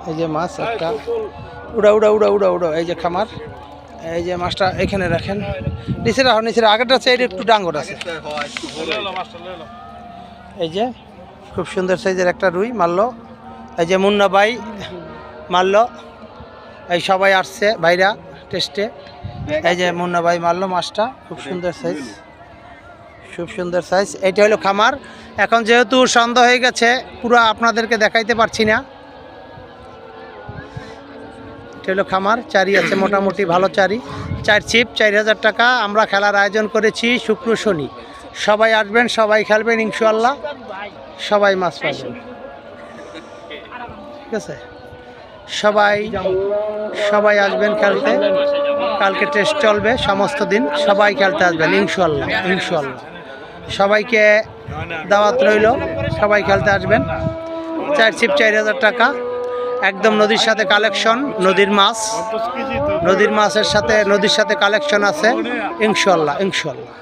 এই যে মাছ একটা উড়া উড়া উড়া উড়া উড়া, এই যে খামার, এই যে মাছটা এখানে রাখেন, নিচে রাখো নিচে, আগেরটা সাইডে একটু ডাঙ্গর আছে। এই যে খুব সুন্দর সাইজের একটা রুই মারলো, এই যে মুন্না ভাই মারলো, এই সবাই আসছে ভাইরা টেস্টে, এই যে মুন্না ভাই মারলো মাছটা, খুব সুন্দর সাইজ, খুব সুন্দর সাইজ। এইটা হলো খামার। এখন যেহেতু সন্ধ্যা হয়ে গেছে পুরো আপনাদেরকে দেখাইতে পারছি না। এটা হলো খামার, চারি আছে মোটামুটি ভালো চারি, 4 ছিপ 4000 টাকা। আমরা খেলার আয়োজন করেছি শুক্র শনি, সবাই আসবেন, সবাই খেলবেন ইনশাআল্লাহ, সবাই মাছ পাবেন, ঠিক আছে? সবাই সবাই আসবেন খেলতে, কালকে টেস্ট চলবে সমস্ত দিন, সবাই খেলতে আসবেন ইনশাআল্লাহ ইনশাআল্লাহ। সবাইকে দাওয়াত রইল, সবাই খেলতে আসবেন। 4 ছিপ 4000 টাকা, একদম নদীর সাথে কালেকশন, নদীর মাছ, নদীর মাছের সাথে নদীর সাথে কালেকশন আছে ইনশাআল্লাহ ইনশাআল্লাহ।